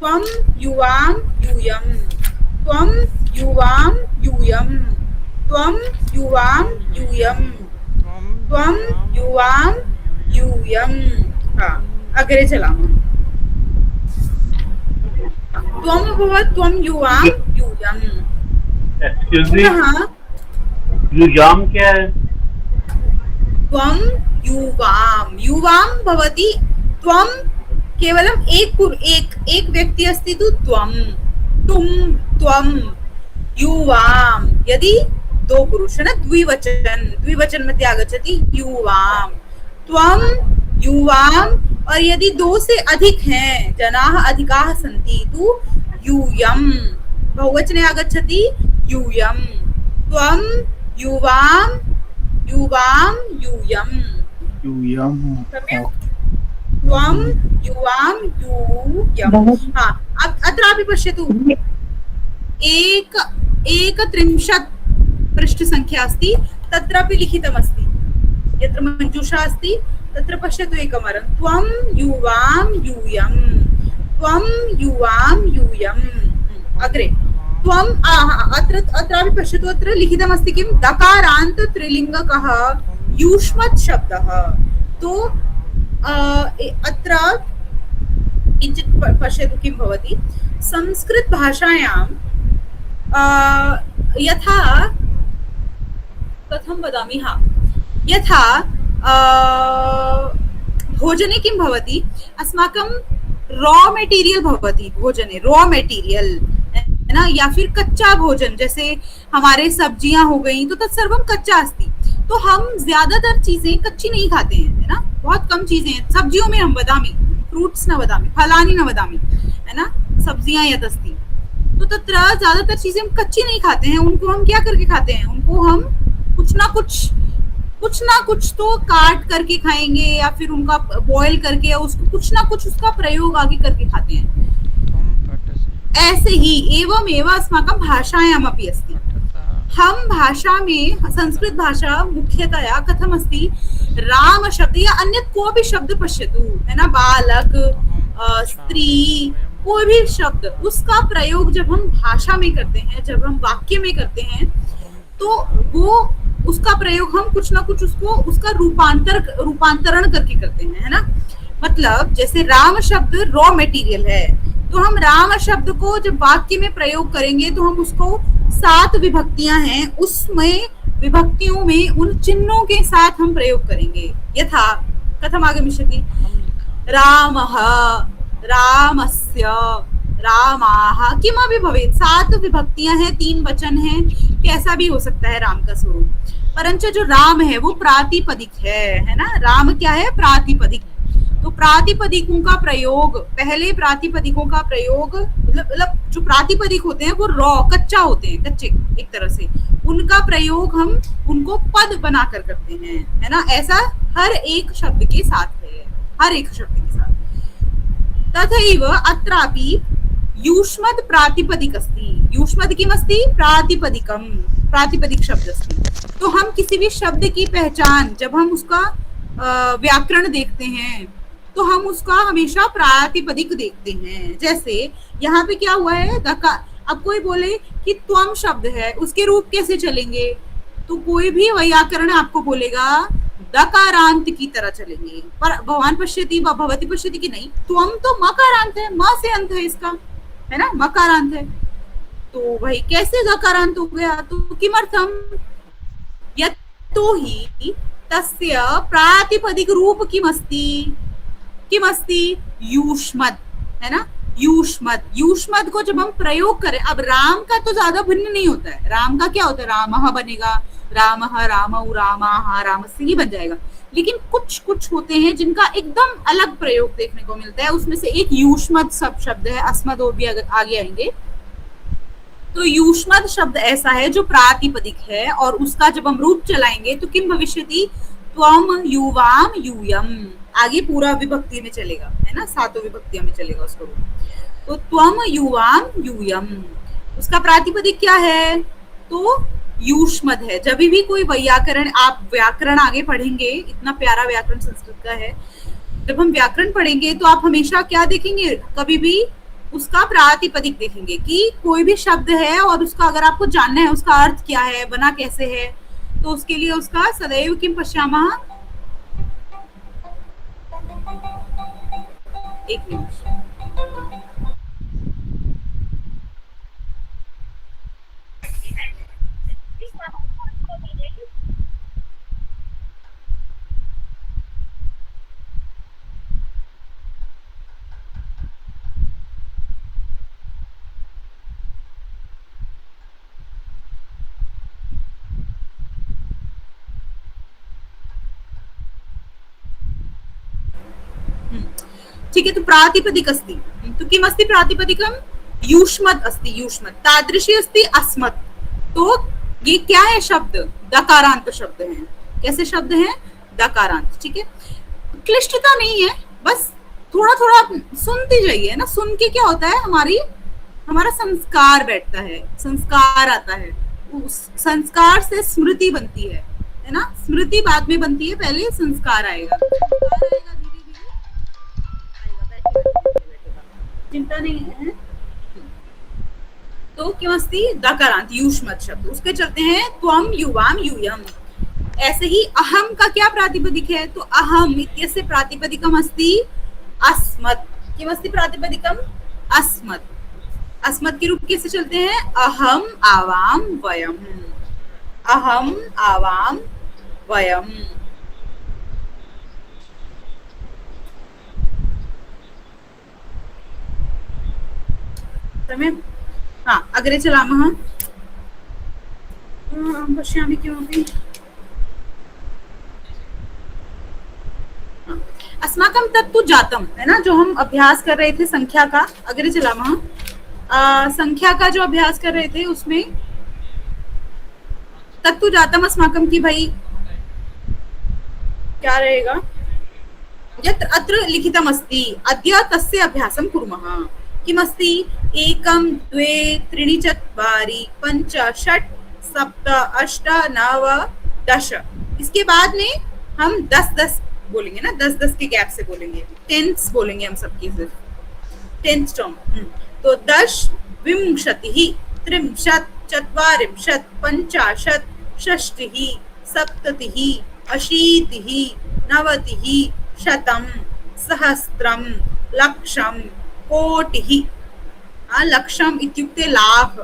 त्वं युवां यूयं, त्वं युवां यूयं, त्वं युवां यूयं, त्वं युवां यूयं। हाँ, अग्रे चलामः। त्वं भव त्वं युवां यूयं। एक्सक्यूज मी, पुनः युयाम क्या है? त्वं युवां, युवां भवति त्वं, केवलम् एक व्यक्ति अस्ति तु त्वं, तुम, त्वं, युवां। यदि दो पुरुष न, द्विवचन मध्ये आगच्छति युवां, त्वं युवां। और यदि दो से अधिक हैं, जनाः अधिकाः सन्ति तु यूयं, बहुवचने आगच्छति यूयं, त्वं युवां युवां यूयं, यूयम। सम्यक्, त्वं युवां यूयं। हा, अत्रापि पश्यतु, एकत्रिंशत् पृष्ठसङ्ख्या अस्ति, तत्रापि लिखितमस्ति। यत्र मञ्जूषा अस्ति तत्र पश्यतु एकवारं, त्वं युवां यूयं, त्वं युवां यूयं। अग्रे त्वं, अत्रापि पश्यतु, अत्र लिखितमस्ति किं, दकारान्त त्रिलिङ्गकः युष्मत् शब्दः। तो अत्र किञ्चित् पश्यतु किं भवति, संस्कृत भाषायां यथा, कथं वदामि, हा, यथा भोजने किं भवति, अस्माकं रॉ मेटीरियल भवति भोजने, रॉ मेटीरियल है ना, या फिर कच्चा भोजन, जैसे हमारे सब्जियां हो गई, तो तत्सर्वं कच्चा अस्ति। तो हम ज्यादातर चीजें कच्ची नहीं खाते हैं, है ना, बहुत कम चीजें हैं सब्जियों में। हम वदामि, फ्रूट्स न वदामि, फलानि न वदामि, है ना, सब्जियां यत् अस्ति, तो तत्र ज्यादातर चीजें हम कच्ची नहीं खाते हैं। उनको हम क्या करके खाते हैं, उनको हम कुछ ना कुछ तो काट करके खाएंगे, या फिर उनका बॉयल करके, उसको कुछ ना कुछ उसका प्रयोग आगे करके खाते हैं। ऐसे ही एवं एवं अस्माकं भाषायामपि अस्ति। हम भाषा में, संस्कृत भाषा मुख्यतया कथम अस्ति, राम शब्द या अन्य कोई भी शब्द पश्यतु, है ना, बालक, स्त्री, कोई भी शब्द, उसका प्रयोग जब हम भाषा में करते हैं, जब हम वाक्य में करते हैं, तो वो उसका प्रयोग हम कुछ ना कुछ उसका रूपांतरण करके करते हैं, है ना। मतलब जैसे राम शब्द रॉ मटेरियल है, तो हम राम शब्द को जब वाक्य में प्रयोग करेंगे तो हम उसको 7 विभक्तियां हैं, उसमें विभक्तियों में उन चिन्हों के साथ हम प्रयोग करेंगे। यथा कथम आगमिष्यति, रामः, रामस्य, रामाः, किमपि भवेत्, 7 विभक्तियां हैं, 3 वचन हैं, कैसा भी हो सकता है राम का स्वरूप। परंतु जो राम है वो प्रातिपदिक है ना, राम क्या है, प्रातिपदिक। तो प्रातिपदिकों का प्रयोग, पहले प्रातिपदिकों का प्रयोग, मतलब जो प्रातिपदिक होते हैं वो रॉ, कच्चा होते हैं, कच्चे एक तरह से, उनका प्रयोग हम उनको पद बनाकर करते हैं, है ना। ऐसा हर एक शब्द के साथ है, हर एक शब्द के साथ। तथैव अत्रापि युष्मद् प्रातिपदिक अस्ति, युष्मद् किमस्ति, प्रातिपदिकम, प्रातिपदिक शब्द अस्ति। तो हम किसी भी शब्द की पहचान, जब हम उसका व्याकरण देखते हैं, तो हम उसका हमेशा प्रातिपदिक देखते हैं। जैसे यहाँ पे क्या हुआ है, अब कोई बोले कि त्वम शब्द है, उसके रूप कैसे चलेंगे, तो कोई भी व्याकरण आपको बोलेगा दकारांत की तरह चलेंगे, पर भगवान पश्यति व भवति पश्यति की नहीं, त्वम तो मकारांत है, म से अंत है इसका, है ना, मकारांत है, तो वही कैसे दकारांत हो गया, तो किमर्थम, यतो हि तस्य प्रातिपदिक रूप किमस्ति, युष्मद्, है ना, युष्मद् को जब हम प्रयोग करें, अब राम का तो ज्यादा भिन्न नहीं होता है, राम का क्या होता है, रामः बनेगा, रामः, रामौ, रामाः, रामस्य ही बन जाएगा। लेकिन कुछ होते हैं जिनका एकदम अलग प्रयोग देखने को मिलता है, उसमें से एक युष्मद् शब्द है, अस्मद् और भी आगे आएंगे। तो युष्मद् शब्द ऐसा है जो प्रातिपदिक है, और उसका जब हम रूप चलाएंगे तो किम भविष्यति, त्वम युवाम यूयम, आगे पूरा विभक्ति में चलेगा, है ना, 7 विभक्तियों में चलेगा उसको रूप। तो त्वम युवाम यूयम, उसका प्रातिपदिक क्या है, तो युष्मद् है। जब भी कोई व्याकरण, आप व्याकरण आगे पढ़ेंगे, इतना प्यारा व्याकरण संस्कृत का है, जब हम व्याकरण पढ़ेंगे तो आप हमेशा क्या देखेंगे, कभी भी उसका प्रातिपदिक देखेंगे कि कोई भी शब्द है और उसका अगर आपको जानना है उसका अर्थ क्या है, बना कैसे है, तो उसके लिए उसका सदैव किम पश्यामः। एक मिनट। ठीक है, तो प्रातिपदिक अस्ति, तो किम अस्ति प्रातिपदिकम, युष्मत् अस्ति, युष्मत् तादृशी अस्ति अस्मत्। तो ये क्या है शब्द, दकारांत शब्द है। कैसे शब्द हैं, दकारांत। ठीक है, क्लिष्टता नहीं है, बस थोड़ा थोड़ा सुनते जाइए ना, सुन के क्या होता है, हमारा संस्कार बैठता है, संस्कार आता है, उस संस्कार से स्मृति बनती है ना। स्मृति बाद में बनती है, पहले संस्कार आएगा, संस्कार आएगा धीरे धीरे आएगा, बैठेगा, चिंता नहीं है। तो क्यों अस्ति दकारांत युष्मत् शब्द। उसके चलते हैं त्वम युवाम यूयम। ऐसे ही अहम का क्या प्रातिपदिक है, तो अहम इत्यस्य प्रातिपदिकम अस्ति अस्मत्। किम अस्ति प्रातिपदिकम, अस्मत्। अस्मत् के रूप कैसे चलते हैं, अहम आवाम वयम, अहम आवाम वयम। हाँ, अग्रे चलामः। पश्यामि किमपि। अस्माकं तत्तु जातम, है ना, जो हम अभ्यास कर रहे थे संख्या का। अग्रे चलामः। संख्या का जो अभ्यास कर रहे थे उसमें तत्तु जातम अस्माकं की भाई क्या रहेगा, यत्र अत्र लिखितम अस्ति अद्य तस्य अभ्यासं कुर्मः। किमस्ति, एकं द्वे त्रीणि चत्वारि पञ्च षट् सप्त अष्ट नव दश। इसके बाद में हम 10-10 बोलेंगे ना, 10-10 के गैप से बोलेंगे, टेंस बोलेंगे हम सबकी, सिर्फ टेंस टर्म। तो 10 विंशतिः त्रिंशत् चत्वारिंशत् पञ्चाशत् षष्टिः सप्ततिः अशीतिः नवतिः शतं सहस्त्रं लक्षं कोटिः। लक्षम इत्युक्ते लाख,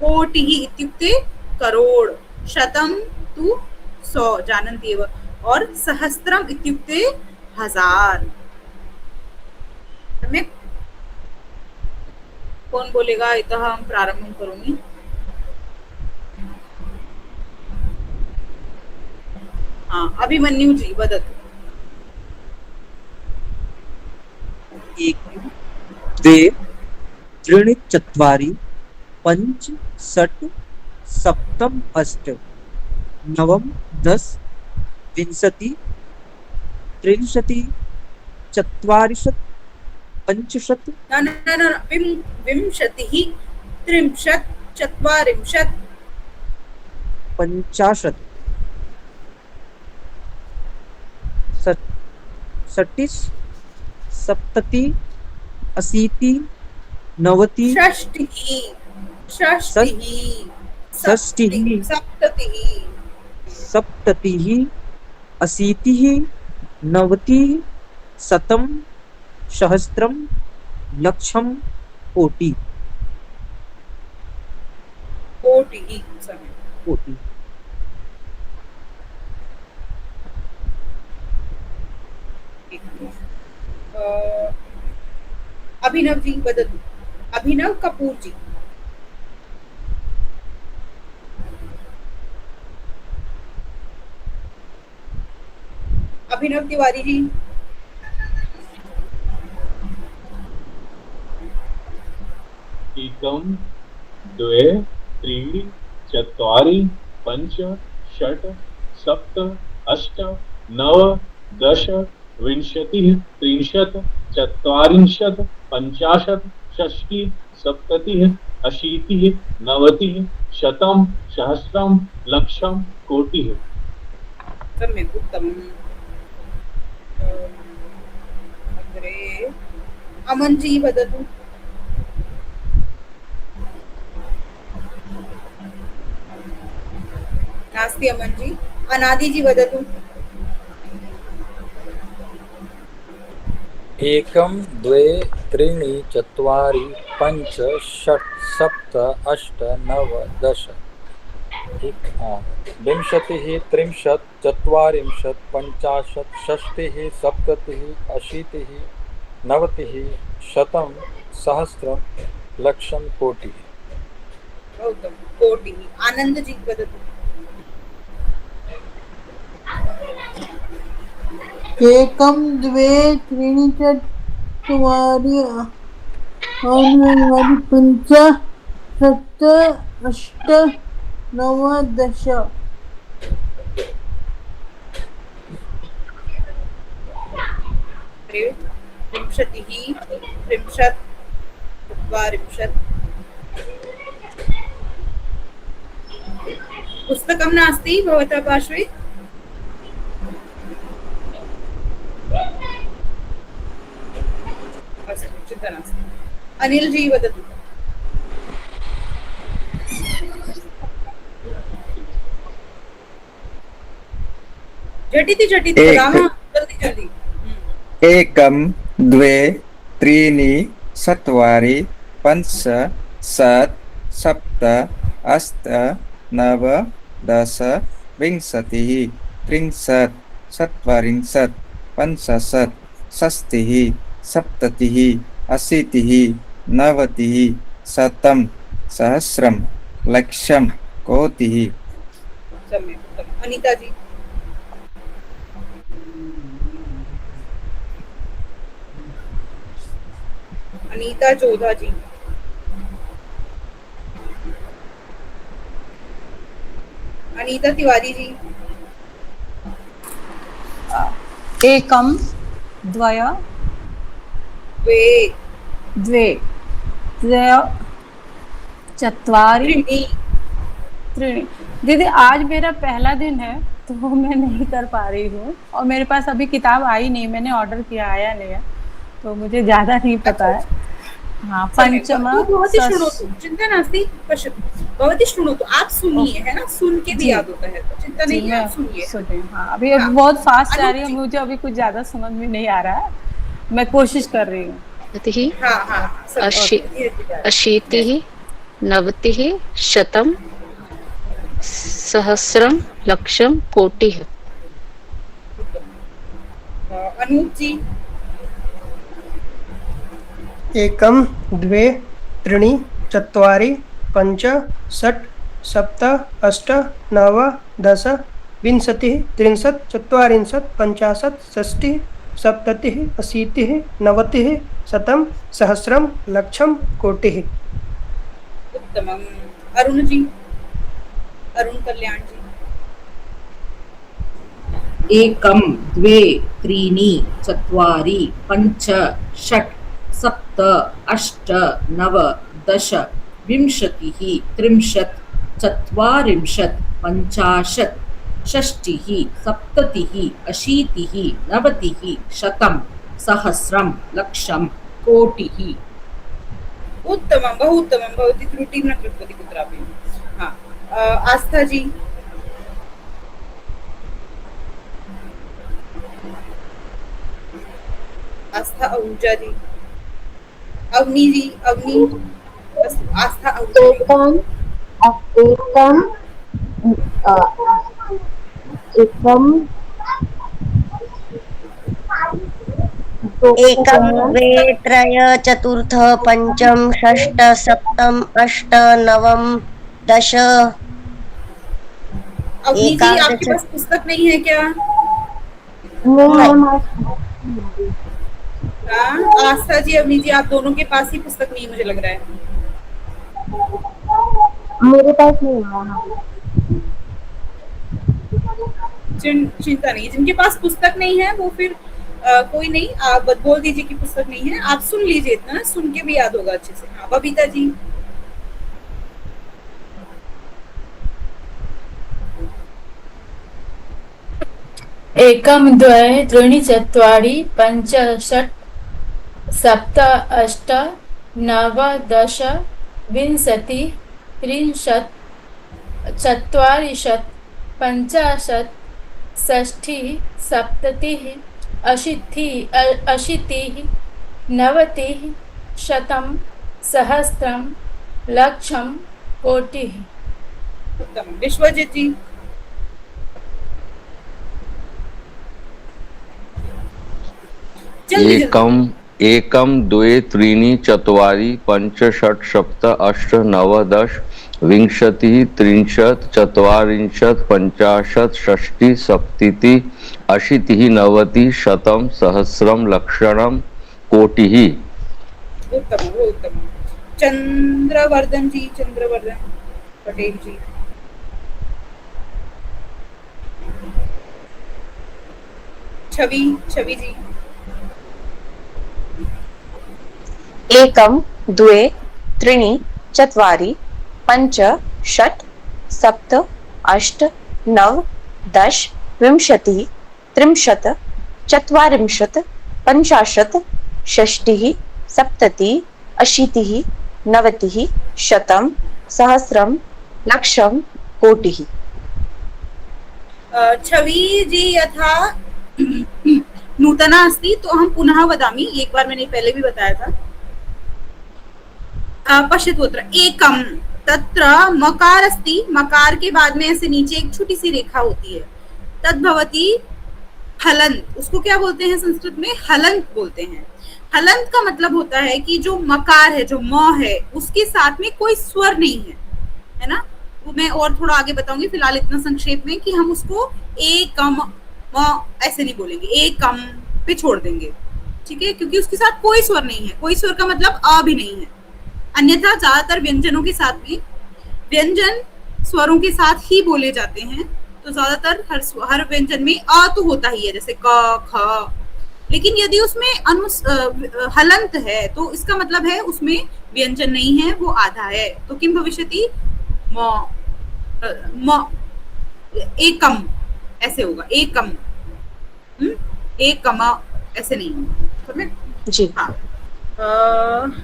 कोटिः इत्युक्ते करोड़, शतं तु 100 जानन्ति एव, और सहस्त्रम इत्युक्ते 1000। सम्यक्। कौन बोलेगा, इतः हम प्रारंभं करोमि। हाँ, अभिमन्यु जी वदतु। एकं द्वे त्रीणि चत्वारि पञ्च षट् सप्तम अष्ट नवम 10 विंशति त्रिंशति चत्वारिंशत् पञ्चाशत् विंशतिः त्रिंशत् चत्वारिंशत् पञ्चाशत् षष्टिः सप्तति अशीति नवति षष्टिः षष्टिः सप्ततिः अशीतिः नवतिः शतं सहस्त्रं लक्षं कोटि। अभिनव जी वदतु। अभिनव कपूर जी। अभिनव तिवारी जी। एकं द्वे त्रीणि चत्वारि पञ्च षट् सप्त अष्ट नव दश विंशतिः त्रिंशत् चत्वारिंशत् पञ्चाशत् षष्टिः सप्ततिः अशीतिः नवतिः शतं सहस्रं लक्षं कोटिः। सम्यक्, उत्तमम्। अग्रे अमन जी वदतु। नास्ति अमन जी। अनादि जी वदतु। एकं द्वे त्रीणि चत्वारि पञ्च षट् सप्त अष्ट नव दश विंशतिः त्रिंशत् चत्वारिंशत् पञ्चाशत् षष्टिः सप्ततिः अशीतिः नवतिः शतं सहस्रं लक्षं कोटिः। गौतम कोटि। आनंद जी वदतु। एकं द्वे त्रीणि चत्वारि पञ्च सप्त अष्ट नव दश विंशतिः त्रिंशत् चत्वारिंशत्। पुस्तकं नास्ति भवतः पार्श्वे? अस्तु, चिन्ता नास्ति। अनिल जी वदतु। झटिति झटिति वदामः, जल्दी जल्दी। एकं द्वे त्रीणि चत्वारि पञ्च षट् सप्त अष्ट नव दश विंशतिः त्रिंशत् चत्वारिंशत् पञ्चाशत् षष्टिः सप्ततिः अशीतिः नवतिः शतं सहस्रं लक्षं कोटिः। सम्यक्, उत्तमम्। अनीता जी। अनीता चौधा जी। अनीता तिवारी जी। एकं द्वय द्वे द्वे द्वय चत्वारि त्रीणि। त्रीणि। दीदी आज मेरा पहला दिन है तो मैं नहीं कर पा रही हूँ और मेरे पास अभी किताब आई नहीं, मैंने ऑर्डर किया, आया नहीं है तो मुझे ज्यादा नहीं पता है। हाँ, पंचम भवती शृणोतु, चिंता नास्ति, पश्यतु। भवती शृणोतु, आप सुनिए, है ना, सुन के भी याद होता है तो चिंता नहीं है, आप सुनिए। सुनिए। हाँ, अभी बहुत फास्ट जा रही है, मुझे अभी कुछ ज्यादा समझ में नहीं आ रहा है, मैं कोशिश कर रही हूँ। अशीतिः नवतिः शतं सहस्रं लक्षं कोटिः। अनूप जी। एकं द्वे त्रीणि चत्वारि पञ्च षट् सप्त अष्ट नव दश विंशतिः त्रिंशत् चत्वारिंशत् पञ्चाशत् षष्टिः सप्ततिः अशीतिः नवतिः शतं सहस्रं लक्षं कोटिः। उत्तमम्। अरुण जी। अरुण कल्याण जी। एकं द्वे त्रीणि चत्वारि पञ्च षट् सप्त अष्ट नव दश विंशतिः त्रिंशत् चत्वारिंशत् पञ्चाशत् षष्टिः सप्ततिः अशीतिः नवतिः शतं सहस्रं लक्षं कोटिः। उत्तमं, बहु उत्तमं। भवती त्रुटिं न कृतवती कुत्रापि। हाँ, आस्था जी। आस्था आहूजा जी। अवनी जी। अवनी। अस्तु, आस्था आहूजा जी। एकं द्वे त्रय चतुर्थ पंचम षष्ठ सप्तम अष्ट नवम दश। अवनी जी, आपके पास पुस्तक नहीं है क्या? हाँ, आस्था जी, अवनी जी, आप दोनों के पास ही पुस्तक नहीं, मुझे लग रहा है। मेरे पास नहीं है। चिंता नहीं, जिनके पास पुस्तक नहीं है वो फिर कोई नहीं, आप बोल दीजिए कि पुस्तक नहीं है, आप सुन लीजिए, इतना सुन के भी याद होगा अच्छे से। हाँ, बबीता जी। एकं द्वे त्रीणि चत्वारि पञ्च षट् सप्त अष्ट नव दश विंशतिः त्रिंशत् चत्वारिंशत् पञ्चाशत् षष्टिः सप्ततिः अशीतिः नवतिः शतं सहस्रं लक्षं कोटिः। उत्तम। विश्वजीत जी। जल्दी एकम एकम द्वे त्रीणि चत्वारि पञ्च षट् सप्त अष्ट नव दश विंशतिः त्रिंशत् चत्वारिंशत् पञ्चाशत् षष्टिः सप्ततिः अशीतिः नवतिः शतं सहस्रं लक्षं कोटिः। उत्तम उत्तम। चंद्रवर्धन जी, चंद्रवर्धन पटेल जी। छवि, छवि जी। एकं द्वे त्रीणि चत्वारि पञ्च षट् सप्त अष्ट नव दश विंशतिः त्रिंशत् चत्वारिंशत् पञ्चाशत् षष्टिः सप्ततिः अशीतिः नवतिः शतं सहस्रं लक्षं कोटिः। छवि जी यथा नूतना अस्ति, तो अहं पुनः वदामि। एक बार मैंने पहले भी बताया था। पश्यतु अत्र एकम, तत्र मकार अस्ति, मकार के बाद में ऐसे नीचे एक छोटी सी रेखा होती है, तद्भवति हलंत। उसको क्या बोलते हैं संस्कृत में? हलंत बोलते हैं। हलंत का मतलब होता है कि जो मकार है, जो म है, उसके साथ में कोई स्वर नहीं है, है ना। वो मैं और थोड़ा आगे बताऊंगी, फिलहाल इतना संक्षेप में कि हम उसको एकम ऐसे नहीं बोलेंगे, एकम पे छोड़ देंगे, ठीक है, क्योंकि उसके साथ कोई स्वर नहीं है। कोई स्वर का मतलब अ भी नहीं है। अन्यथा ज्यादातर व्यंजनों के साथ में व्यंजन स्वरों के साथ ही बोले जाते हैं, तो ज्यादातर हर व्यंजन में अ तो होता ही है, जैसे क ख। लेकिन यदि उसमें हलंत है तो इसका मतलब है उसमें व्यंजन नहीं है, वो आधा है। तो किम भविष्यति? एकम ऐसे होगा, एकम। एकम ऐसे नहीं होगा जी। हाँ।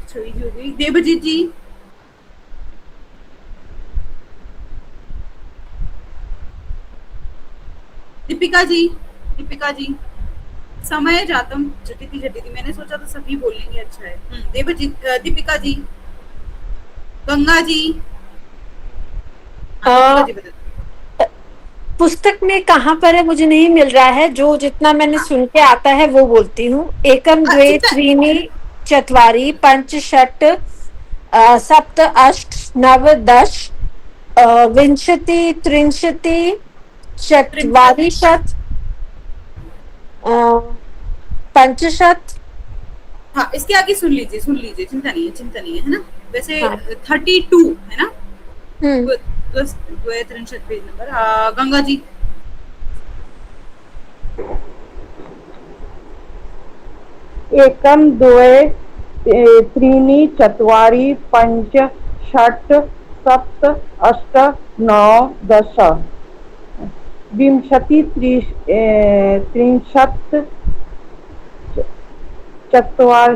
छवि जी हो गई। देवजीत जी। दीपिका जी, दीपिका जी। समय जातम झटिति झटिति, मैंने सोचा तो सभी बोल लेंगे, अच्छा है। देवजीत, दीपिका जी। गंगा जी। गंगा जी बता। पुस्तक में कहाँ पर है मुझे नहीं मिल रहा है, जो जितना मैंने सुन के आता है वो बोलती हूँ। एकम द्वे त्रीणि चत्वारि पञ्च षट् सप्त अष्ट नव दश विंशति त्रिंशति चत्वारिंशत् पञ्चाशत्। हाँ, इसके आगे सुन लीजिए, चिंता नहीं है, चिंता नहीं है ना। वैसे 32 है ना। Page number. गंगा जी। एकम द्वे त्रीणि चत्वारि पञ्च षट् सप्त अष्ट नव दश विंशति त्रिंशत् चत्वारिंशत्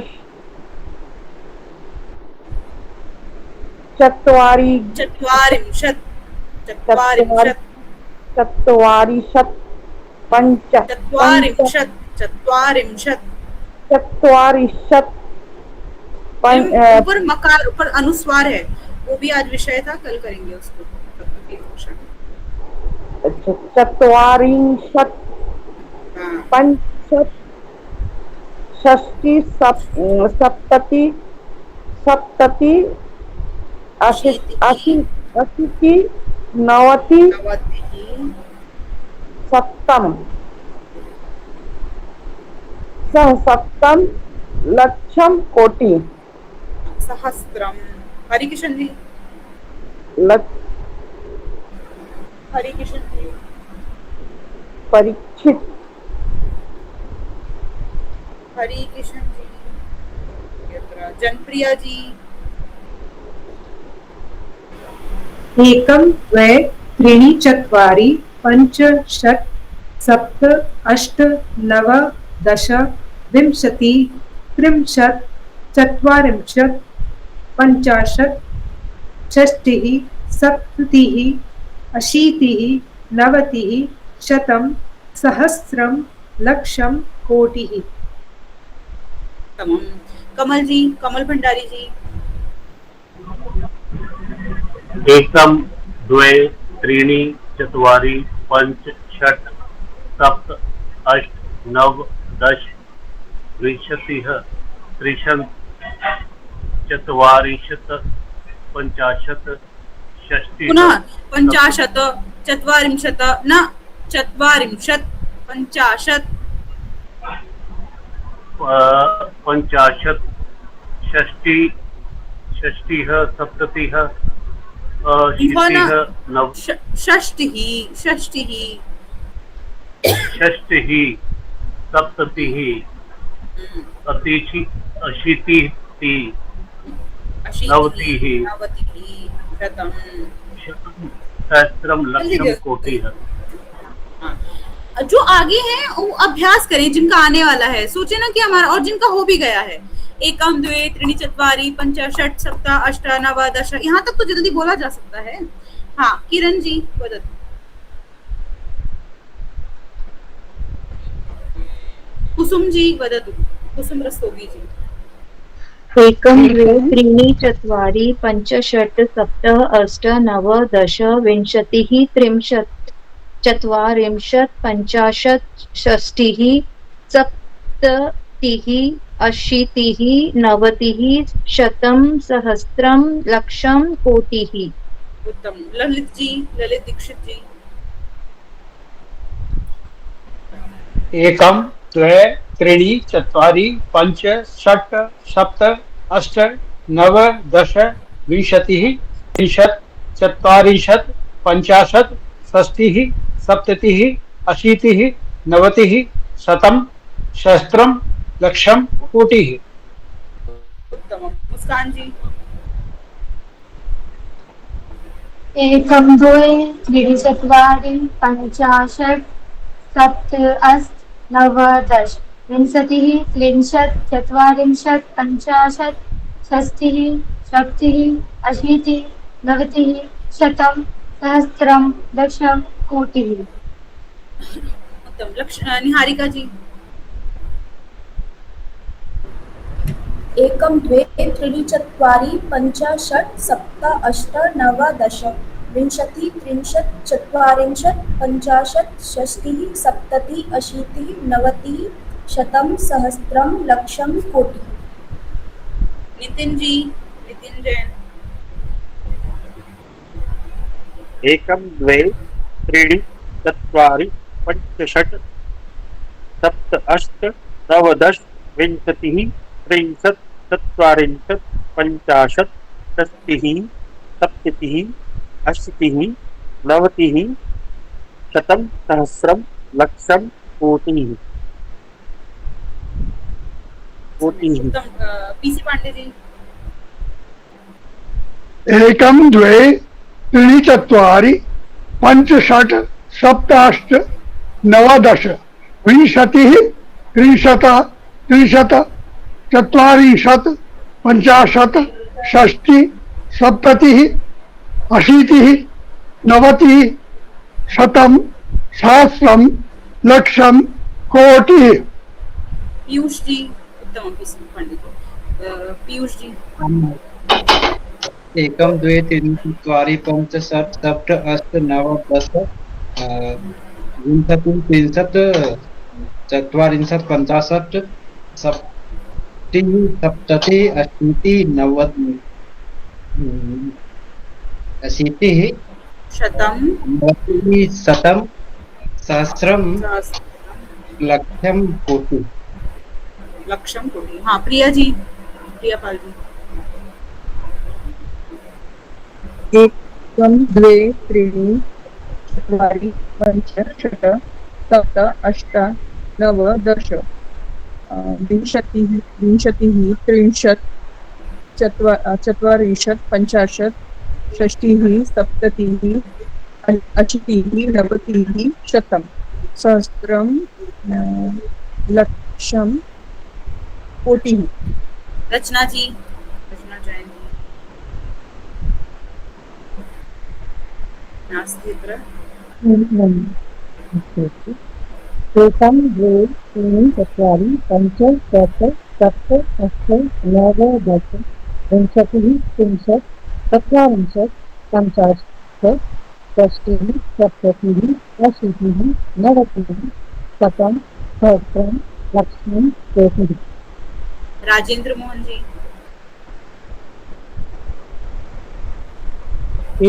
ऊपर मकार, ऊपर अनुस्वार है, वो भी आज विषय था, कल करेंगे उसको। चत्वारिंशत् पंचशत् षष्टि सप्तति अशीति नवति सप्तम सहस्त्रम लक्षम कोटि। सहस्त्रम। हरिकिशन जी। हरिकिशन जी। परीक्षित। हरिकिशन जी। जनप्रिया जी। एकम द्वे त्रीणि चत्वारि पञ्च षट् सप्त अष्ट नव दश विंशति त्रिंशत् चत्वारिंशत् पञ्चाशत् षष्टिः सप्ततिः अशीतिः नवतिः शतं सहस्रं लक्षं कोटिः। तमाम। कमल जी, कमल भंडारी जी। एकम द्वे त्रीणि चत्वारि पंच षट् सप्त अष्ट नव दश विंशतिः त्रिंशत् चत्वारिंशत् पञ्चाशत् षष्टिः पुनः पंचाशत चत्वारिंशत न चत्वारिंशत् पंचाशत् पञ्चाशत् षष्टिः सप्ततिः अशीतिः नव षष्टिः षष्टिः षष्टिः सप्ततिः अशीतिः नवतिः शतम् सहस्रम लक्षम कोटिः। जो आगे है वो अभ्यास करें, जिनका आने वाला है सोचे ना कि हमारा, और जिनका हो भी गया है। एकम द्वे त्रीणि चत्वारि पंच षट् सप्त अष्ट नव दश, यहाँ तक तो जल्दी बोला जा सकता है। हाँ किरण जी वदतु। कुसुम जी वदतु, कुसुम रस्तोगी जी। एकं द्वे त्रीणि चत्वारि पञ्च षट् सप्त अष्ट नव दश विंशतिः त्रिंशत् चत्वारिंशत् पञ्चाशत् षष्टिः सप्ततिः अशीतिः नवतिः शतं सहस्रं लक्षं कोटिः। उत्तम। ललित जी, ललित दीक्षित जी। एकम द्वे त्रीणि चत्वारि पंच षट् सप्त अष्ट नव दश विंशतिः त्रिंशत् चत्वारिंशत् पञ्चाशत् षष्टिः सप्ततिः अशीतिः नवतिः शतं सहस्रं लक्षं कोटिः। उत्तम। मुस्कान जी। एकं द्वे त्रीणि चत्वारि पञ्चाशत् सप्त अष्ट नव दश विंशतिः त्रिंशत् चत्वारिंशत् पञ्चाशत् षष्टिः सप्ततिः अशीतिः नवतिः शतं सहस्रं लक्षं कोटिः। उत्तम। निहारिका जी। एकं द्वे त्रीणि चत्वारि पञ्च षट् सप्त अष्ट नव दश विंशतिः त्रिंशत् चत्वारिंशत् पञ्चाशत् षष्टिः सप्ततिः अशीतिः नवतिः शतं सहस्रं लक्षं कोटिः। नितिन जी, नितिन जैन। एकं द्वे त्रीणि चत्वारि पञ्च षट् सप्त अष्ट नव दश विंशतिः त्रिंशत् चत्वारिंशत् पञ्चाशत् षष्टिः सप्ततिः अशीतिः नवतिः शतं सहस्रं लक्षं कोटिः। पीसी पांडे जी। एकं द्वे त्रीणि चत्वारि पञ्च षट् सप्त अष्ट नव दश विंशतिः त्रिंशत् त्रिंशत् चत्वारिंशत् पञ्चाशत् षष्टिः सप्ततिः अशीतिः नवतिः शतं सहस्रं लक्षं कोटिः। पीयूष जी। उत्तम। पीसी पांडे जी। पीयूष जी। एकं द्वे त्रीणि चत्वारि पञ्च षट् सप्त अष्ट नव दश विंशतिः त्रिंशत् चत्वारिंशत् पञ्चाशत् षष्टिः सप्ततिः अशीतिः अशीतिः शतं नवतिः शतं सहस्रं लक्षं कोटिः। लक्षम कोटि। हाँ प्रिया जी, प्रिया पाल जी। एकं द्वे त्रीणि चत्वारि पञ्च षट् सप्त अष्ट नव दश विंशतिः त्रिंशत् चत्वारिंशत् पञ्चाशत् षष्टिः सप्ततिः अशीतिः नवतिः शतं सहस्रं लक्षं कोटिः। रचना जी, रचना जैन जी। नास्ति अत्र। एकं द्वे त्रीणि चत्वारि पञ्च षट् सप्त अष्ट नव दश विंशतिः त्रिंशत् चत्वारिंशत् पञ्चाशत् षष्टिः सप्ततिः अशीतिः नवतिः शतं सहस्रं लक्ष्मीं कोटिः। राजेंद्र मोहन जी।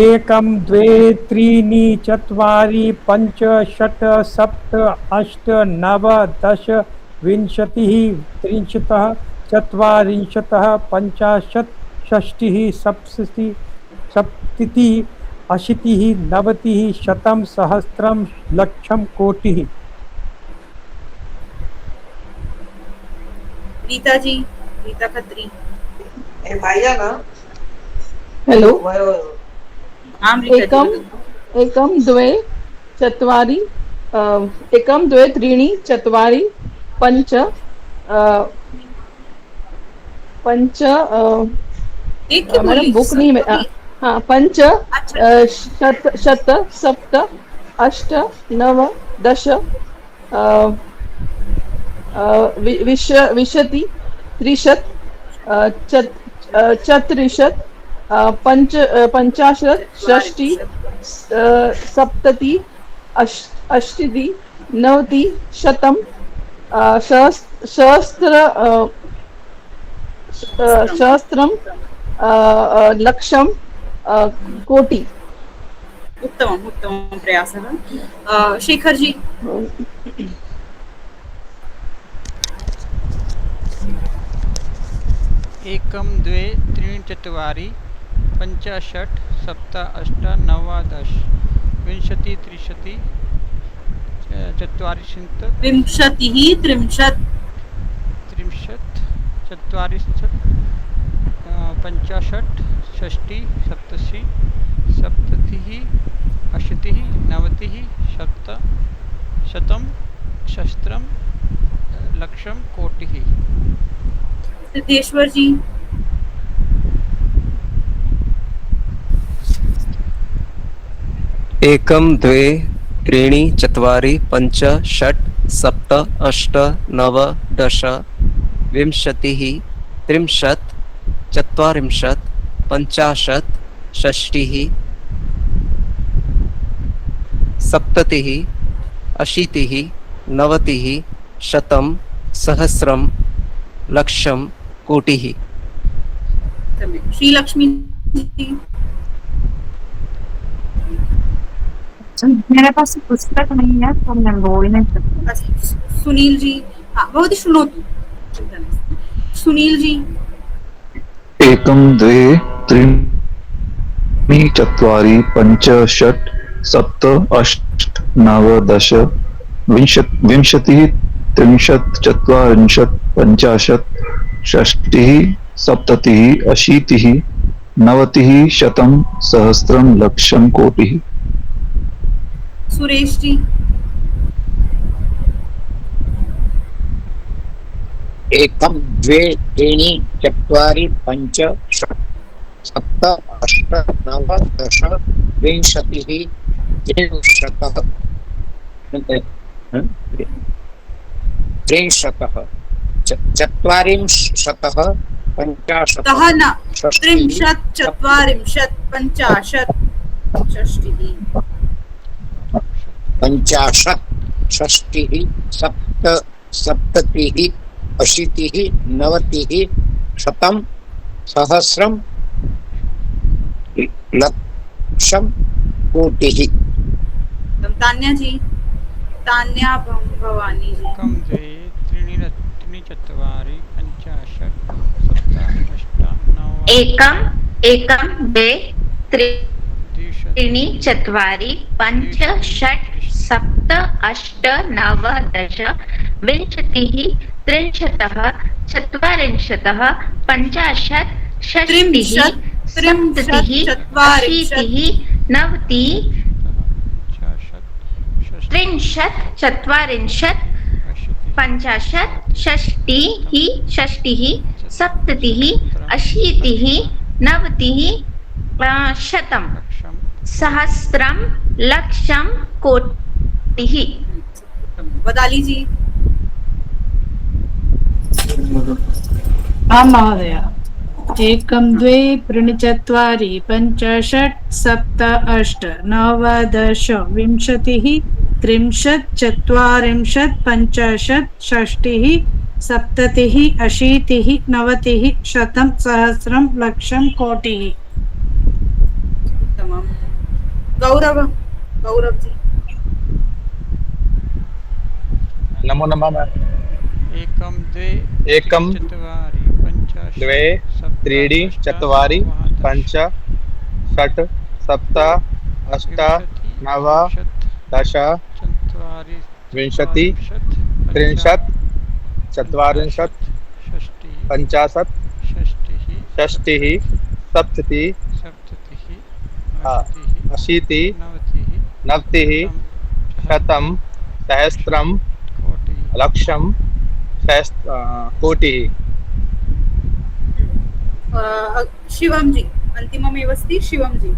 एकं द्वे त्रीणि चत्वारि पञ्च षट् सप्त अष्ट नव दश विंशतिः त्रिंशत् चत्वारिंशत् पञ्चाशत् षष्टिः सप्ततिः अशीतिः नवतिः शतं सहस्रं लक्षं कोटिः। रीता जी, रीता खत्री। हेलो। एकम एकं द्वे चत्वारि एकं द्वे त्रीणि चत्वारि पञ्च मैडम बुक नहीं हाँ पञ्च शत सप्त अष्ट नव दश विंशति त्रिशत् चत्रिंशत् पञ्चाशत् षष्टि सप्तति अशीति नवति शतं सहस्रं लक्षं कोटि। उत्तमम् उत्तमं प्रयासः। शेखर जी। एकं द्वे त्रीणि चत्वारि पञ्च षट् सप्त अष्ट नव दश विंशतिः त्रिंशत् चत्वारिंशत् विंशतिः त्रिंशत् चत्वारिंशत् पञ्चाशत् षष्टिः सप्ततिः अशीतिः नवतिः शतं सहस्रं लक्षं कोटिः। सिद्धेश्वर जी। एकं द्वे त्रीणि चत्वारि पञ्च षट् सप्त अष्ट नव दश विंशतिः त्रिंशत् चत्वारिंशत् पञ्चाशत् षष्टिः सप्ततिः अशीतिः नवतिः शतं सहस्रं लक्षं कोटिः। श्री लक्ष्मी जी। मेरे पास पुस्तक नहीं है तो मैं बोल नहीं सकती। सुनील जी। हाँ बहुत ही शुणोतु। सुनील जी। एकं द्वे त्रीणि चत्वारि पञ्च षट् सप्त अष्ट नव दश विंशतिः त्रिंशत् चत्वारिंशत् पञ्चाशत् षष्टिः सप्ततिः अशीतिः नवतिः शतं सहस्रं लक्षं कोटिः। सुरेश जी। एकं द्वे त्रीणि चत्वारि पञ्च षट् सप्त अष्ट नव दश विंशतिः त्रिंशत् चत्वारिंशत् पञ्चाशत् त्रिंशत् चत्वारिंशत् पञ्चाशत् षष्टिः पञ्चाशत् षष्टिः सप्ततिः अशीतिः नवतिः शतं सहस्रं लक्षं कोटिः। तान्या जी। तान्या भवानी जी। एकं द्वे त्रीणि चत्वारि पञ्च षट् सप्त अष्ट नव एकं द्वे त्रीणि चत्वारि पञ्च षट् सप्त अष्ट नव दश विंशतिः त्रिंशत् चत्वारिंशत् पञ्चाशत् षष्टिः सप्ततिः अशीतिः नवतिः त्रिंशत् चत्वारिंशत् पञ्चाशत् षष्टिः सप्ततिः अशीतिः नवतिः शतं सहस्रम लक्षम कोटिः। वदाली जी। आं महोदय। एकं द्वे त्रीणि चत्वारि पञ्च षट् सप्त अष्ट नव दश विंशतिः त्रिंशत् चत्वारिंशत् पञ्चाशत् षष्टिः सप्ततिः अशीतिः नवतिः शतं सहस्रं लक्षं कोटिः। तमाम। गौरव जी। नमो नमः मैम। एकम द्वे त्रीणि चत्वारि पञ्च षट् सप्त अष्ट नव दश विंशति त्रिंशत् चत्वारिंशत् पञ्चाशत् षष्टिः सप्ततिः अशीतिः नवतिः शतं सहस्रं लक्षं कोटिः। शिवम जी अंतिममेव अस्ति। शिवम जी।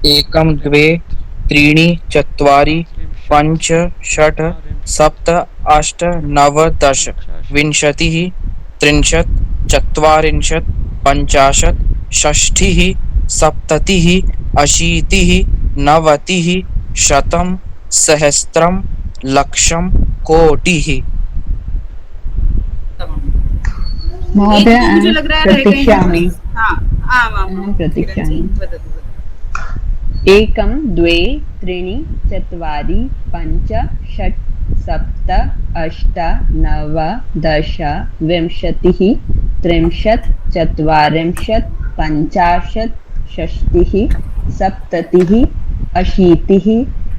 एकं द्वे त्रीणि चत्वारि पञ्च षट् सप्त अष्ट नव दश विंशतिः त्रिंशत् चत्वारिंशत् पञ्चाशत् षष्टिः सप्ततिः अशीतिः नवतिः शतं सहस्रं लक्षं कोटिः। महोदय मुझे लग रहा है प्रतीक्षामि। प्रतीक्षामि। एकं द्वे त्रीणि चत्वारि पञ्च षट् सप्त अष्ट नव दश विंशतिः त्रिंशत् चत्वारिंशत् पञ्चाशत् षष्टिः सप्ततिः अशीतिः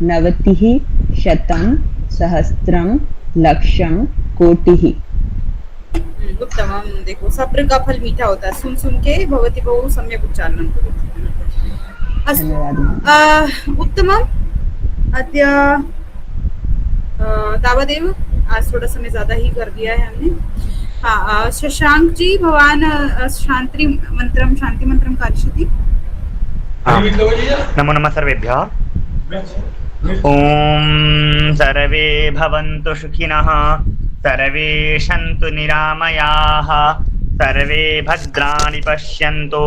नवतिः शतं सहस्रं लक्षं कोटिः। उत्तमं। देखो सब्र का फल मीठा होता है। सुन सुन के भवती बहु सम्यक् उच्चारणं करोति। उत्तमम्। अद्य तावदेव। आज थोड़ा समय ज्यादा ही कर दिया है हमने। हाँ, शशांक जी भवान शांति मंत्रम कारयति। नमो नमः सर्वेभ्यः। ओम सर्वे भवन्तु सुखिनः सर्वे सन्तु निरामयाः सर्वे भद्राणि पश्यन्तु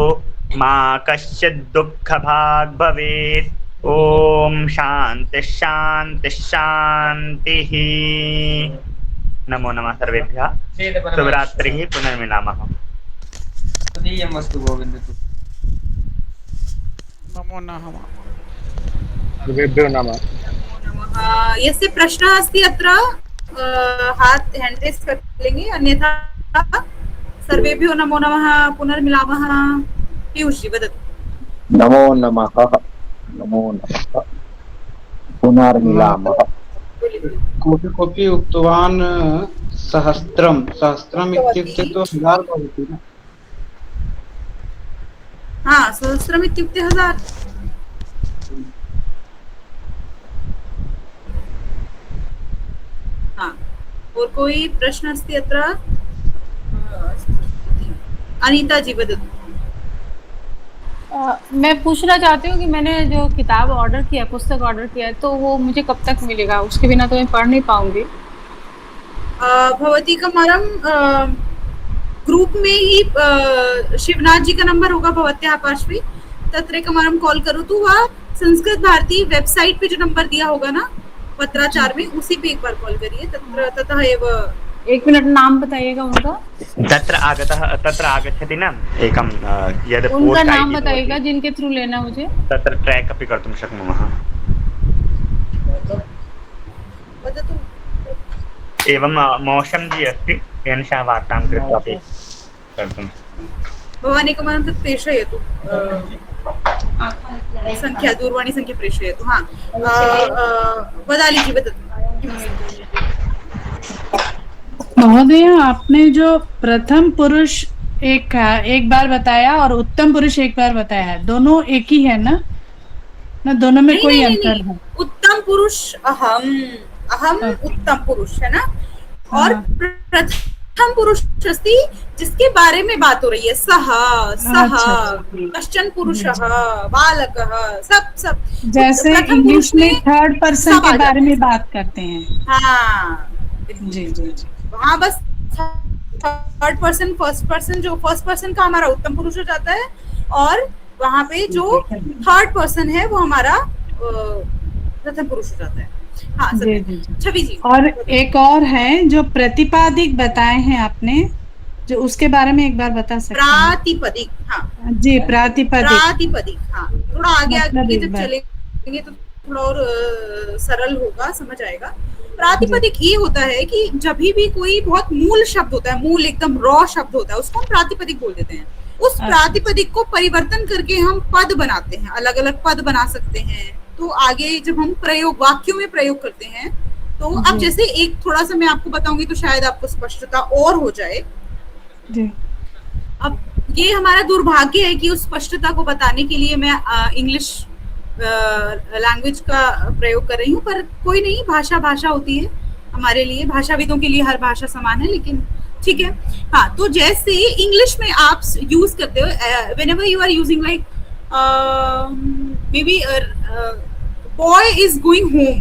मा कश्चित् दुःखभाग् भवेत्। ओम शांति शांति शांतिः। नमो नमः सर्वेभ्यः। शुभरात्रिः। पुनर्मिलामः। नमो नमः। सर्वेभ्यो नमः। यस्य प्रश्नः अस्ति अत्र हाथ हैंड रेस कर लेंगे, अन्यथा सर्वेभ्यो नमो नमः। पुनर्मिलामः। पीयूष जी वदतु। नमो नमः। नमो नमः। पुनर्मिलामः। कोऽपि उक्तवान् सहस्रम् इत्युक्ते तु 1000 भवति न। हाँ, सहस्रम् इत्युक्ते 1000। हाँ, और कोई प्रश्न अस्ति अत्र? अनीता जी वदतु। मैं पूछना चाहती हूँ कि मैंने जो किताब ऑर्डर किया, पुस्तक ऑर्डर किया है, तो वो मुझे कब तक मिलेगा? उसके बिना तो मैं पढ़ नहीं पाऊंगी। भवती का मरम ग्रुप में ही शिवनाथ जी का नंबर होगा भवत्याः पार्श्वे, तत्रैकवारं कॉल करो तो वह संस्कृत भारती वेबसाइट पे जो नंबर दिया होगा ना पत्राचार में, उसी पे एक बार कॉल करिए। ततः एव। एक मिनट, नाम बताइएगा उनका। तत्र आगच्छति न एकं यद् उनका पोस्ट नाम ID बताइएगा जिनके थ्रू लेना मुझे। तत्र ट्रैक् अपि कर्तुं शक्नुमः। एवं मौसम जी अस्ति, तेन सह वार्तां कृत्वा अपि कर्तुं। भवान् एकवारं तत् प्रेषयतु, संख्या, दूरवाणी संख्या प्रेषयतु। हाँ, वदाली जी वदतु। महोदय, आपने जो प्रथम पुरुष एक बार बताया और उत्तम पुरुष एक बार बताया है, दोनों एक ही है ना? दोनों में कोई अंतर है? उत्तम पुरुष अहम उत्तम पुरुष है ना, और प्रथम पुरुष अस्ति जिसके बारे में बात हो रही है, सह सह कश्चन पुरुषः बालकः, सब जैसे इंग्लिश में थर्ड पर्सन के बारे में बात करते हैं। हाँ जी जी जी। वहाँ बस थर्ड पर्सन फर्स्ट पर्सन, जो फर्स्ट पर्सन का हमारा उत्तम पुरुष हो जाता है, और वहाँ पे जो थर्ड पर्सन है वो हमारा प्रथम पुरुष हो जाता है। हाँ जी जी जी। छवि जी। और एक और है जो प्रतिपादिक बताए हैं आपने, जो उसके बारे में एक बार बता सकते हैं? प्रातिपदिक। हाँ जी, प्रातिपदिक। हाँ थोड़ा आगे जब चलेंगे तो थोड़ा और सरल होगा, समझ आएगा। प्रातिपदिक ये होता है कि जब भी कोई बहुत मूल शब्द होता है, मूल एकदम रॉ शब्द होता है, उसको हम प्रातिपदिक बोल देते हैं। उस प्रातिपदिक को परिवर्तन करके हम पद बनाते हैं, अलग अलग पद बना सकते हैं। तो आगे जब हम प्रयोग वाक्यों में प्रयोग करते हैं, तो अब जैसे एक थोड़ा सा मैं आपको बताऊंगी तो शायद आपको स्पष्टता और हो जाए। जी। अब ये हमारा दुर्भाग्य है कि उस स्पष्टता को बताने के लिए मैं इंग्लिश लैंग्वेज का प्रयोग कर रही हूँ, पर कोई नहीं, भाषा होती है हमारे लिए, भाषाविदों के लिए हर भाषा समान है, लेकिन ठीक है। हाँ, तो जैसे इंग्लिश में आप यूज करते हो, whenever you are using like maybe boy is going home,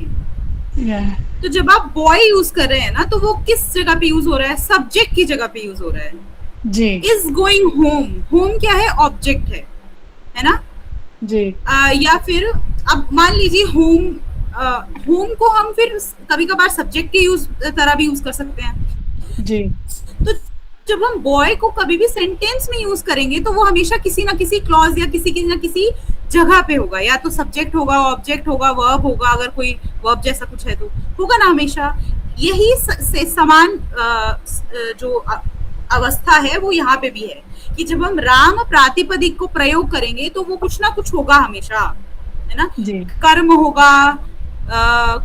तो जब आप बॉय यूज कर रहे हैं ना, तो वो किस जगह पे यूज हो रहा है? सब्जेक्ट की जगह पे यूज हो रहा है जी। इज गोइंग होम, होम क्या है? ऑब्जेक्ट है ना जी। या फिर अब मान लीजिए होम को हम फिर कभी कभार सब्जेक्ट के यूज तरह भी यूज कर सकते हैं जी। तो जब हम बॉय को कभी भी सेंटेंस में यूज करेंगे तो वो हमेशा किसी ना किसी क्लॉज या किसी ना किसी जगह पे होगा, या तो सब्जेक्ट होगा, ऑब्जेक्ट होगा, वर्ब होगा, अगर कोई वर्ब जैसा कुछ है तो होगा ना हमेशा। यही से समान जो अवस्था है वो यहाँ पे भी है कि जब हम राम प्रातिपदिक को प्रयोग करेंगे तो वो कुछ ना कुछ होगा हमेशा, है ना। कर्म होगा,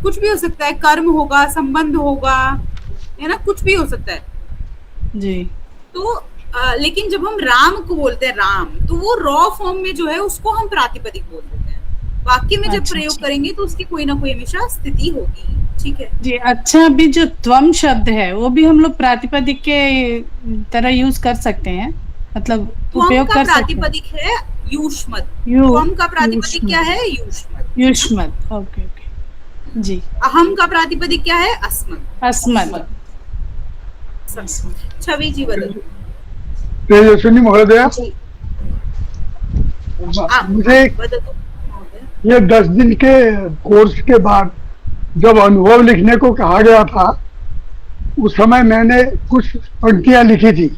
कुछ भी हो सकता है, कर्म होगा, संबंध होगा, है ना, कुछ भी हो सकता है जी। तो लेकिन जब हम राम को बोलते हैं राम, तो वो रॉ फॉर्म में जो है उसको हम प्रातिपदिक बोल देते हैं। वाक्य में जब प्रयोग करेंगे तो उसकी कोई ना कोई हमेशा स्थिति होगी, ठीक है जी। अच्छा, अभी जो त्वम शब्द है वो भी हम लोग प्रातिपदिक के तरह यूज कर सकते हैं, मतलब उपयोग कर सकते हैं। प्रातिपदिक है युष्मत्। त्वम का प्रातिपदिक क्या है? युष्मत्। युष्मत्, ओके ओके जी। अहम का प्रातिपदिक क्या है? अस्मत्। अस्मत्। छवि जी बदल। तेजस्विनी महोदया, मुझे ये 10 दिन के कोर्स के बाद जब अनुभव लिखने को कहा गया था, उस समय मैंने कुछ पंक्तियां लिखी थी।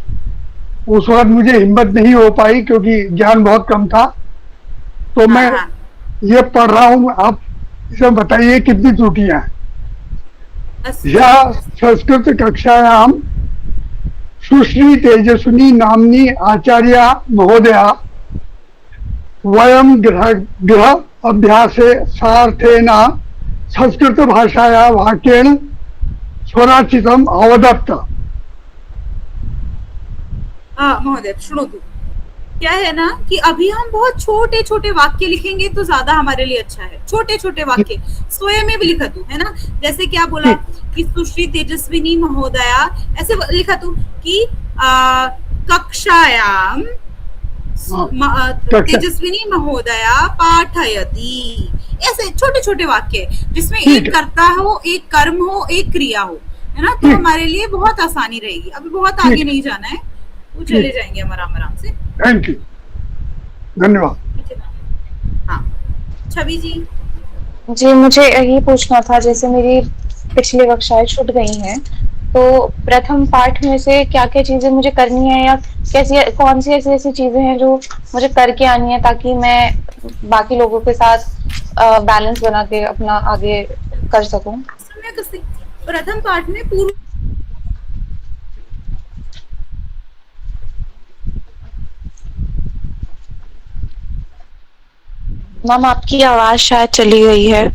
उस वक्त मुझे हिम्मत नहीं हो पाई क्योंकि ज्ञान बहुत कम था, तो मैं ये पढ़ रहा हूँ, आप इसे बताइए कितनी त्रुटियां हैं। यह संस्कृत कक्षायाम सुश्री तेजस्विनी नामनी आचार्या महोदया वयम गृह अभ्यासे सार्थेन संस्कृत भाषाया वाक्येन स्वराचितम अवदत्त। महोदय सुनो, तो क्या है ना कि अभी हम बहुत छोटे छोटे वाक्य लिखेंगे तो ज्यादा हमारे लिए अच्छा है। छोटे छोटे वाक्य स्वयं में भी लिखा तू, है ना, जैसे क्या बोला कि सुश्री तेजस्विनी महोदया, ऐसे लिखा तू कि कक्षायाम तेजस्विनी महोदया पाठयति, ऐसे छोटे छोटे वाक्य जिसमें एक कर्ता हो, एक कर्म हो, एक क्रिया हो, है ना, तो हमारे लिए बहुत आसानी रहेगी। अभी बहुत आगे नहीं जाना है, वो चले जाएंगे हम आराम से। थैंक यू, धन्यवाद। हाँ छवि जी। जी, मुझे यही पूछना था, जैसे मेरी पिछली कक्षाएं छूट गई हैं, तो प्रथम पाठ में से क्या क्या चीजें मुझे करनी है, या कैसी कौन सी ऐसी चीजें हैं जो मुझे करके आनी है ताकि मैं बाकी लोगों के साथ बैलेंस बना के अपना आगे कर सकूं। प्रथम पाठ में पूर्व मैम आपकी आवाज शायद चली गई है।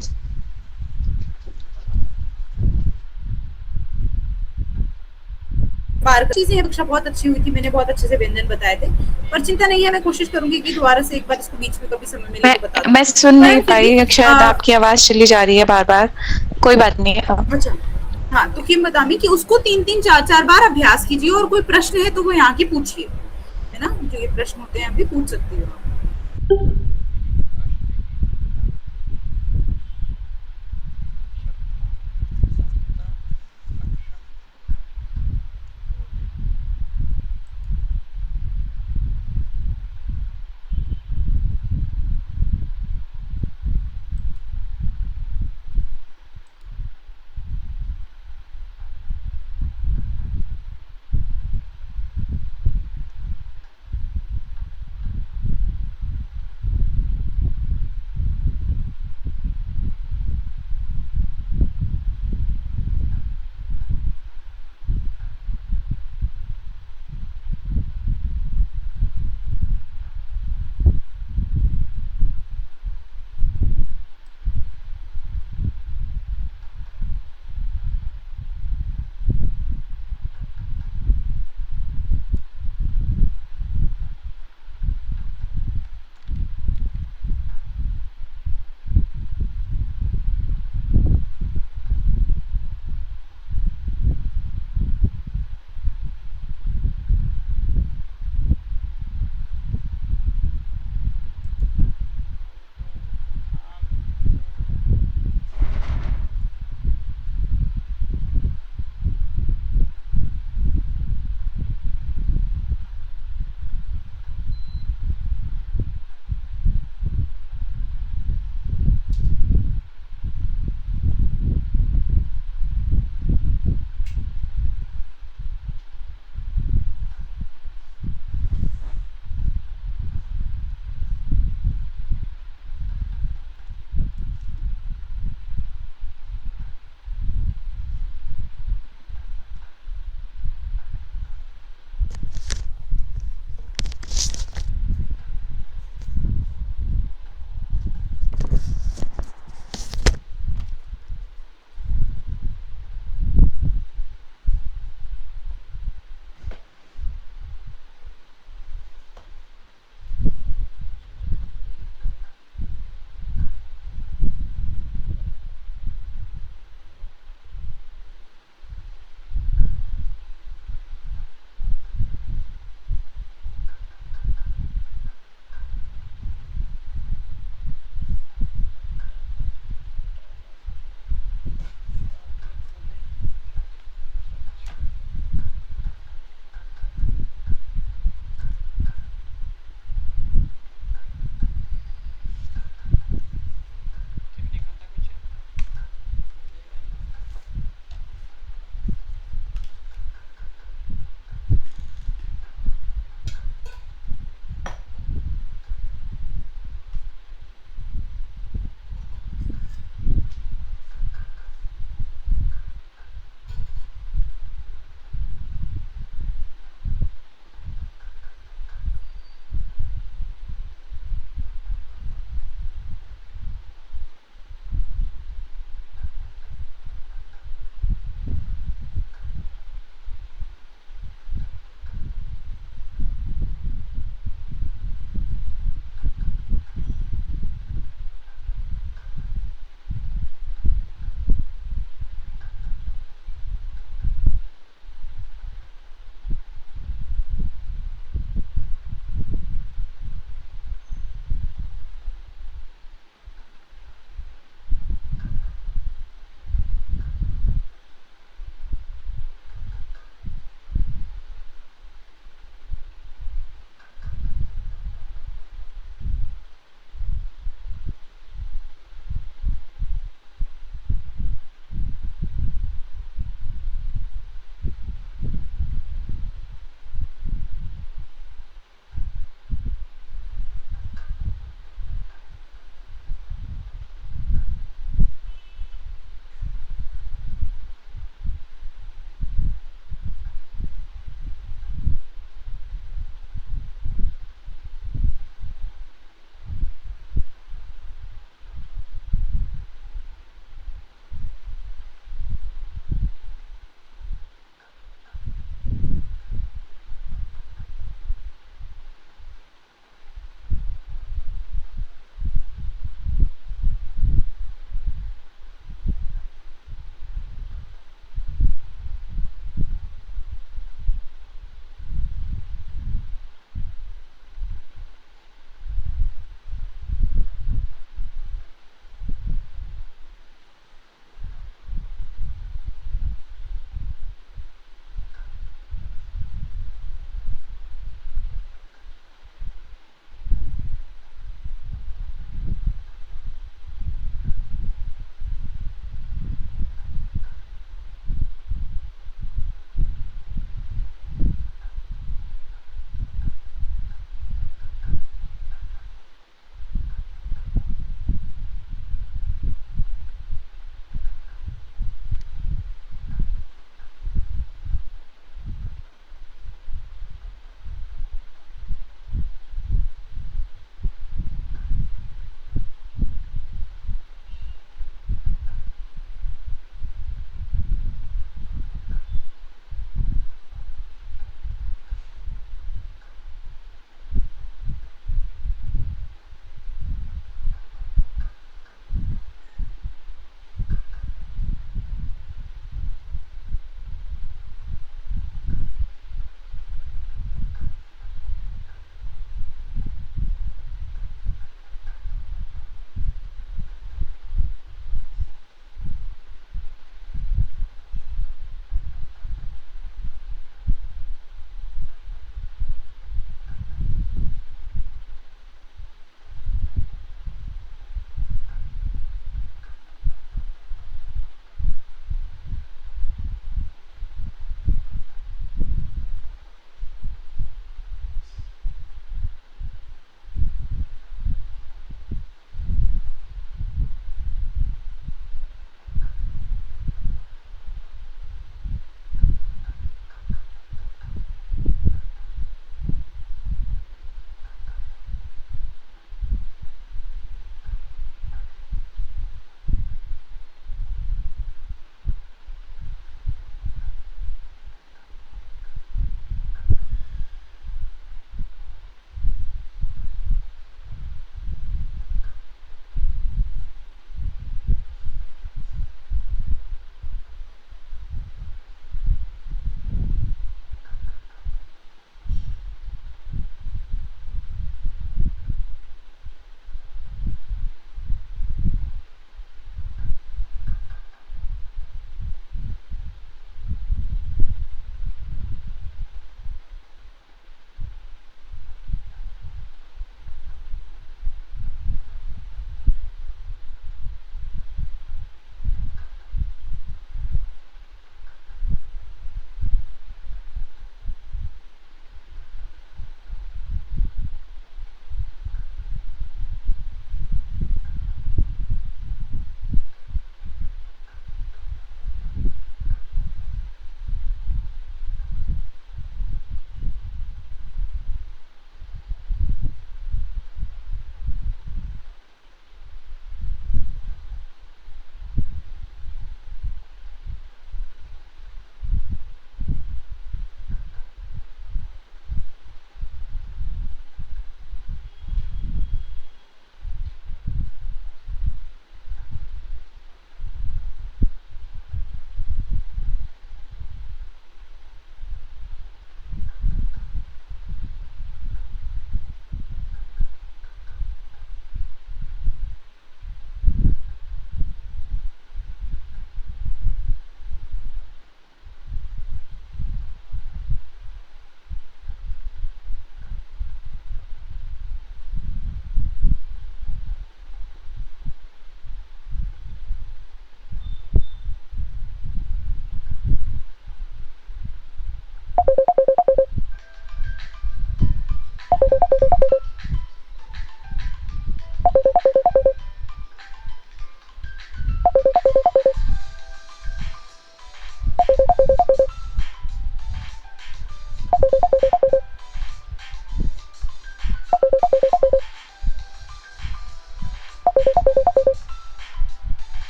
चीजें हैं, कक्षा बहुत अच्छी हुई थी, मैंने बहुत अच्छे से व्यंजन बताए थे, पर चिंता नहीं है, मैं कोशिश करूंगी कि दोबारा से एक बार इसको बीच में कभी समय मिले तो बता दूं। मैं सुन नहीं पाई, शायद आपकी आवाज चली जा रही है बार बार, कोई बात नहीं है। अच्छा हाँ, तो किम बदामी कि उसको 3-3 4-4 बार अभ्यास कीजिए, और कोई प्रश्न है तो वो यहाँ की पूछिए, है ना, जो ये प्रश्न होते हैं अभी पूछ सकते हो आप।